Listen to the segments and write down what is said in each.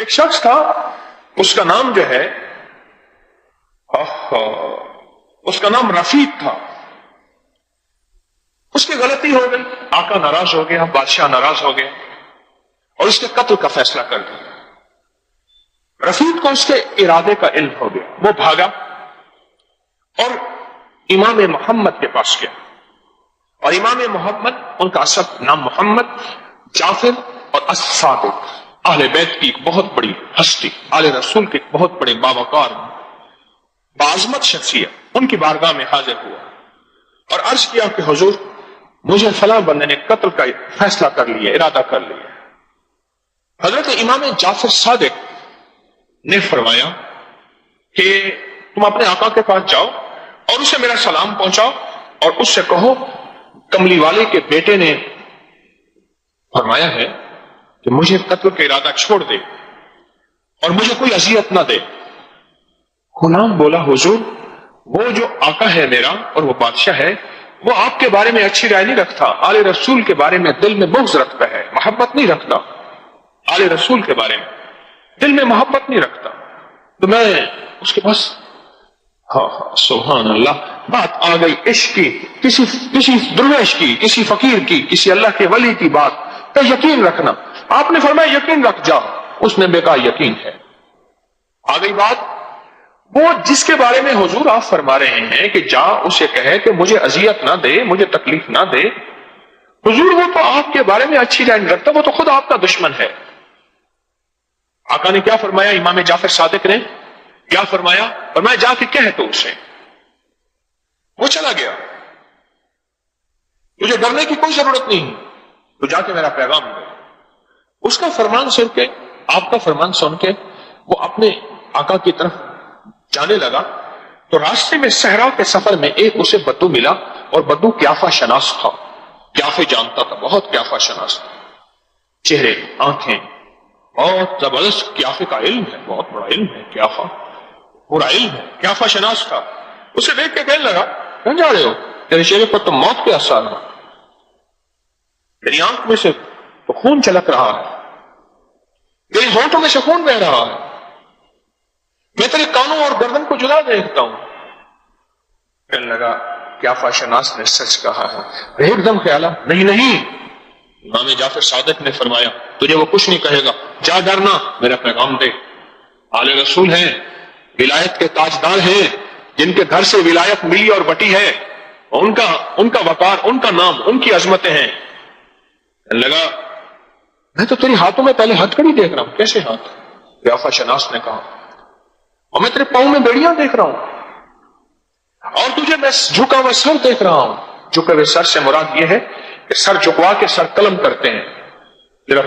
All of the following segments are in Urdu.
ایک شخص تھا، اس کا نام جو ہے اس کا نام رفیق تھا. اس کی غلطی ہو گئی، آقا ناراض ہو گیا، بادشاہ ناراض ہو گیا اور اس کے قتل کا فیصلہ کر دیا. رفیق کو اس کے ارادے کا علم ہو گیا، وہ بھاگا اور امام محمد کے پاس گیا. اور امام محمد، ان کا اصل نام محمد جعفر اور الصادق، اہل بیت کی ایک بہت بڑی ہستی، آل رسول کے ایک بہت بڑے باوقار بعظمت شخصیت، ان کی بارگاہ میں حاضر ہوا اور عرض کیا کہ حضور مجھے فلاں بندے نے قتل کا فیصلہ کر لیا، ارادہ کر لیا. حضرت امام جعفر صادق نے فرمایا کہ تم اپنے آقا کے پاس جاؤ اور اسے میرا سلام پہنچاؤ اور اس سے کہو کملی والے کے بیٹے نے فرمایا ہے کہ مجھے قتل کا ارادہ چھوڑ دے اور مجھے کوئی اذیت نہ دے. غلام بولا حضور وہ جو آقا ہے میرا اور وہ بادشاہ ہے، وہ آپ کے بارے میں اچھی رائے نہیں رکھتا، آل رسول کے بارے میں دل میں بغض رکھتا ہے، محبت نہیں رکھتا. آل رسول کے بارے میں دل میں محبت نہیں رکھتا. تو میں اس کے پاس سبحان اللہ، بات آ گئی عشق کی، کسی درویش کی، کسی فقیر کی، کسی اللہ کے ولی کی بات پہ یقین رکھنا. آپ نے فرمایا یقین رکھ جا. اس نے بے کہا یقین ہے. آ گئی بات وہ جس کے بارے میں حضور آپ فرما رہے ہیں کہ جا اسے کہے کہ مجھے اذیت نہ دے، مجھے تکلیف نہ دے. حضور وہ تو آپ کے بارے میں اچھی رائے نہیں رکھتا، وہ تو خود آپ کا دشمن ہے. آقا نے کیا فرمایا؟ امام جعفر صادق نے کیا فرمایا؟ فرمایا جا کے کہہ تو اسے. وہ چلا گیا. تجھے ڈرنے کی کوئی ضرورت نہیں، تو جا کے میرا پیغام دے. اس کا فرمان سن کے، آپ کا فرمان سن کے وہ اپنے آقا کی طرف جانے لگا. تو راستے میں صحرا کے سفر میں ایک اسے بدو ملا اور بدو قیافہ شناس تھا. قیافے جانتا تھا، بہت قیافہ شناس تھا. چہرے، آنکھیں، بہت زبردست قیافے کا علم ہے، بہت بڑا علم ہے. قیافہ پورا علم ہے، قیافہ شناس تھا. اسے دیکھ کے کہنے لگا کہاں جا رہے ہو؟ تیرے چہرے پر تو موت کے آثار ہیں، تیری آنکھ میں سے تو خون چلک رہا ہے، تیری ہونٹوں میں سے خون بہ رہا ہے، میں تیرے کانوں اور گردن کو جدا دیکھتا ہوں. کہنے لگا قیافہ شناس نے سچ کہا ہے. ایک دم خیال نہیں. امام جعفر صادق نے فرمایا تجھے وہ کچھ نہیں کہے گا، جا ڈرنا، میرا پیغام دے. آل رسول ہیں، ولایت کے تاجدار ہیں، جن کے گھر سے ولایت ملی اور بٹی ہے، ان کا وقار، ان کا نام، ان کی عظمتیں ہیں. لگا میں تو تیری ہاتھوں میں پہلے ہتھکڑی دیکھ رہا ہوں. کیسے ہاتھ؟ قیافہ شناس نے کہا اور میں تیرے پاؤں میں بیڑیاں دیکھ رہا ہوں اور تجھے میں جھکا ہوا سر دیکھ رہا ہوں. جھکے ہوئے سر سے مراد یہ ہے کہ سر جھکوا کے سر قلم کرتے ہیں.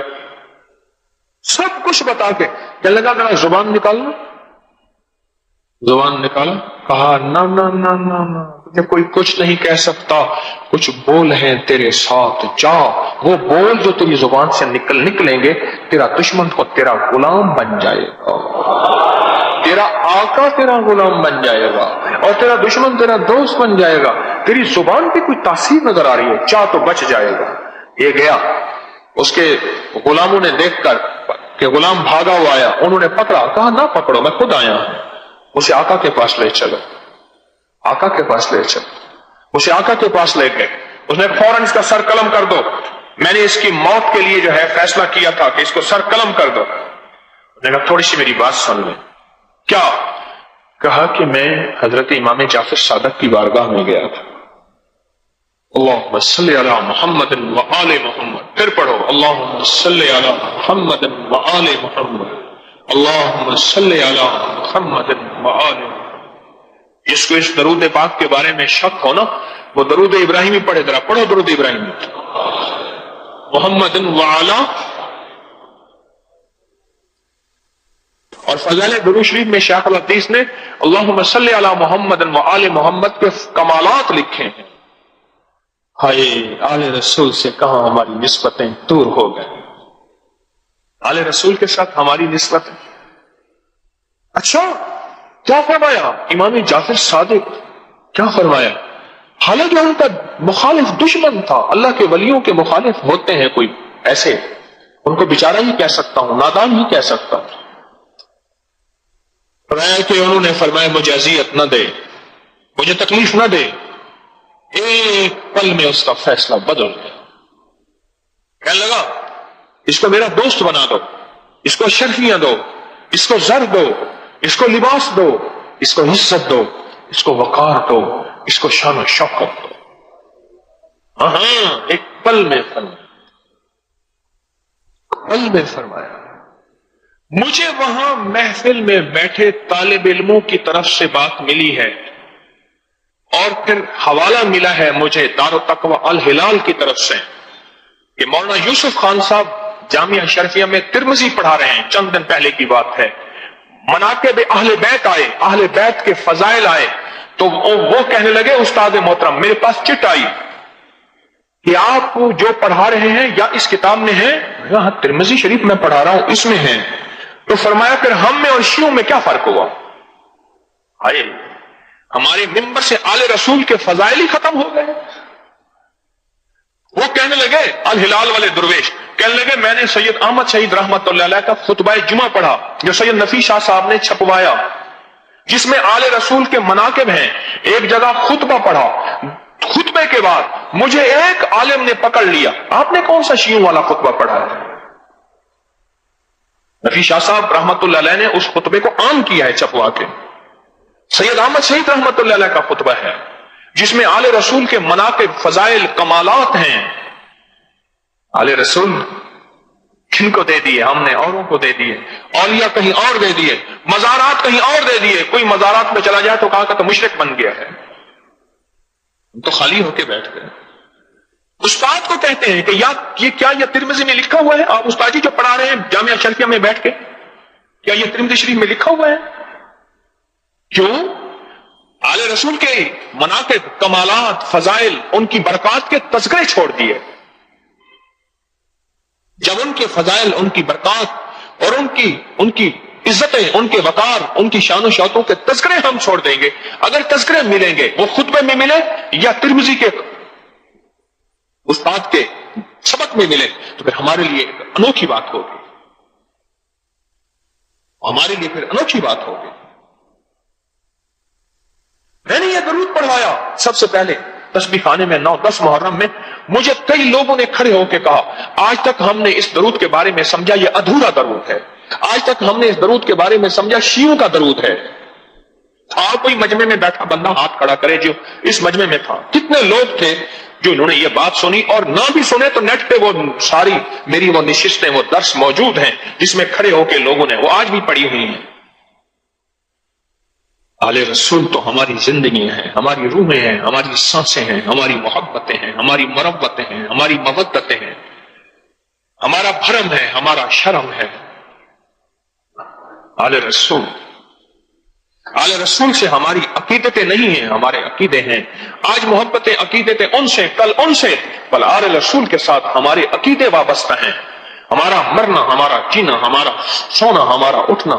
سب کچھ بتا کے کہنے لگا میرا زبان نکالنا. زبان نکالا، کہا نہ تجھے کوئی کچھ نہیں کہہ سکتا، کچھ بول ہیں تیرے ساتھ، جا وہ بول جو تیری زبان سے نکلیں گے، تیرا دشمن کو تیرا غلام بن جائے گا، تیرا آقا تیرا غلام بن جائے گا اور تیرا دشمن تیرا دوست بن جائے گا. تیری زبان کی کوئی تاثیر نظر آ رہی ہے، چاہ تو بچ جائے گا. یہ گیا، اس کے غلاموں نے دیکھ کر کہ غلام بھاگا ہوا آیا، انہوں نے پکڑا، کہا نہ پکڑو، میں خود آیا ہوں. اسے آقا کے پاس لے چلو، آقا کے پاس لے چلو. اسے آقا کے پاس لے گئے. اس نے فوراً اس کا سر قلم کر دو، میں نے اس کی موت کے لیے جو ہے فیصلہ کیا تھا کہ اس کو سر قلم کر دو. اس نے کہا تھوڑی سی میری بات سن لیں. کیا؟ کہا کہ میں حضرت امام جعفر صادق کی بارگاہ میں گیا تھا. اللہم صلی علی محمد و آل محمد. پھر پڑھو اللہم صلی علی محمد و آل محمد، اللہم صلی علی محمد و آل محمد. جس کو اس درود پاک کے بارے میں شک ہو نا، وہ درود ابراہیمی پڑھے. ذرا پڑھو درود ابراہیمی. محمد و آلہ. اور فضائل درود شریف میں شیخ الحدیث نے اللہم صلی علی محمد و آل محمد کے کمالات لکھے ہیں. ہائے آل رسول سے کہاں ہماری نسبتیں دور ہو گئے. آل رسول کے ساتھ ہماری نسبتیں. اچھا کیا فرمایا امام جعفر صادق؟ کیا فرمایا؟ حالانکہ ان کا مخالف دشمن تھا. اللہ کے ولیوں کے مخالف ہوتے ہیں کوئی ایسے، ان کو بیچارہ ہی کہہ سکتا ہوں، نادان ہی کہہ سکتا ہوں. فرمایا کہ انہوں نے فرمایا مجھے اذیت نہ دے، مجھے تکلیف نہ دے. ایک پل میں اس کا فیصلہ بدل گیا. کہنے لگا اس کو میرا دوست بنا دو، اس کو شرفیاں دو، اس کو زر دو، اس کو لباس دو، اس کو عزت دو، اس کو وقار دو، اس کو شان و شوکت دو. ہاں ایک پل میں فرمایا. مجھے وہاں محفل میں بیٹھے طالب علموں کی طرف سے بات ملی ہے، اور پھر حوالہ ملا ہے مجھے دار التقوی الہلال کی طرف سے کہ مولانا یوسف خان صاحب جامعہ شرفیہ میں ترمذی پڑھا رہے ہیں. چند دن پہلے کی بات ہے. مناقب اہل بیت آئے، اہل بیت کے فضائل آئے، تو وہ کہنے لگے استاد محترم میرے پاس چٹ آئی کہ آپ جو پڑھا رہے ہیں یا اس کتاب میں ہے؟ یہاں ترمذی شریف میں پڑھا رہا ہوں اس میں ہے. تو فرمایا پھر ہم میں اور شیعوں میں کیا فرق ہوا؟ آئے ہمارے ممبر سے آل رسول کے فضائل ہی ختم ہو گئے. وہ کہنے لگے الہلال والے درویش کہنے لگے میں نے سید احمد شہید رحمت اللہ علیہ کا خطبہ جمعہ پڑھا جو سید نفیس شاہ صاحب نے چھپوایا، جس میں آل رسول کے مناقب ہیں. ایک جگہ خطبہ پڑھا، خطبے کے بعد مجھے ایک عالم نے پکڑ لیا، آپ نے کون سا شیعوں والا خطبہ پڑھا ہے؟ نفیس شاہ صاحب رحمت اللہ علیہ نے اس خطبے کو عام کیا ہے چھپوا کے. سید احمد شہید رحمت اللہ علیہ کا خطبہ ہے جس میں آل رسول کے مناقب، فضائل، کمالات ہیں. آل رسول کن کو دے دیے؟ ہم نے اوروں کو دے دیے. اولیاء کہیں اور دے دیے، مزارات کہیں اور دے دیے. کوئی مزارات میں چلا جائے تو کہا کہ تو مشرک بن گیا ہے. ہم تو خالی ہو کے بیٹھ گئے. استاد کو کہتے ہیں کہ یہ ترمذی میں لکھا ہوا ہے؟ آپ استاد جی جو پڑھا رہے ہیں جامعہ شرفیہ میں بیٹھ کے، کیا یہ ترمذی شریف میں لکھا ہوا ہے؟ کیوں؟ آل رسول کے مناقب، کمالات، فضائل، ان کی برکات کے تذکرے چھوڑ دیے. جب ان کے فضائل، ان کی برکات اور ان کی عزتیں، ان کے وقار، ان کی شان و شوکتوں کے تذکرے ہم چھوڑ دیں گے، اگر تذکرے ملیں گے وہ خطبے میں ملے یا ترمذی کے استاد کے سبق میں ملے، تو پھر ہمارے لیے انوکھی بات ہوگی. ہمارے لیے پھر انوکھی بات ہوگی. میں نے یہ درود پڑھوایا سب سے پہلے تسبیح خانے میں 9-10 محرم میں. مجھے کئی لوگوں نے کھڑے ہو کے کہا آج تک ہم نے اس درود کے بارے میں سمجھا یہ ادھورا درود ہے، آج تک ہم نے اس درود کے بارے میں سمجھا شیعوں کا درود ہے. تھا کوئی مجمع میں بیٹھا بندہ ہاتھ کھڑا کرے جو اس مجمع میں تھا؟ کتنے لوگ تھے جو انہوں نے یہ بات سنی، اور نہ بھی سنے تو نیٹ پہ وہ ساری میری وہ نشستیں، وہ درس موجود ہیں جس میں کھڑے ہو کے لوگوں نے وہ آج بھی پڑھی ہوئی ہیں. آل رسول تو ہماری زندگی ہیں، ہماری روحیں ہیں، ہماری سانسیں ہیں، ہماری محبتیں ہیں، ہماری مربتیں ہیں، ہماری مودتیں ہیں، ہمارا بھرم ہے، ہمارا شرم ہے. آل رسول سے ہماری عقیدتیں نہیں ہیں، ہمارے عقیدے ہیں. آج محبتیں، عقیدتیں ان سے، کل ان سے، بل آل رسول کے ساتھ ہمارے عقیدے وابستہ ہیں. ہمارا مرنا، ہمارا جینا، ہمارا سونا، ہمارا اٹھنا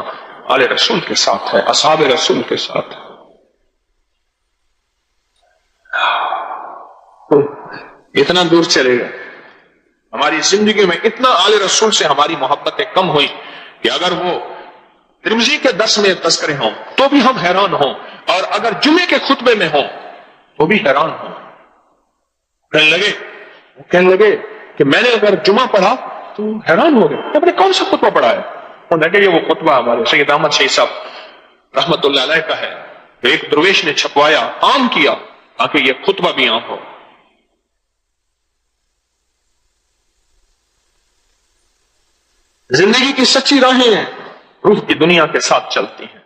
آل رسول کے ساتھ ہے، اصحاب رسول کے ساتھ ہے. اتنا دور چلے گئے، ہماری زندگی میں اتنا آل رسول سے ہماری محبتیں کم ہوئی کہ اگر وہ ترمذی کے درس میں تذکرے ہوں تو بھی ہم حیران ہوں، اور اگر جمعے کے خطبے میں ہوں تو بھی حیران ہوں. کہنے لگے کہ میں نے اگر جمعہ پڑھا تو حیران ہو گئے. آپ نے کون سا خطبہ پڑھا ہے؟ یہ وہ خطبہ ہمارے سید احمد شہید صاحب رحمت اللہ علیہ کا ہے، ایک درویش نے چھپوایا، عام کیا تاکہ یہ خطبہ بھی عام ہو. زندگی کی سچی راہیں روح کی دنیا کے ساتھ چلتی ہیں.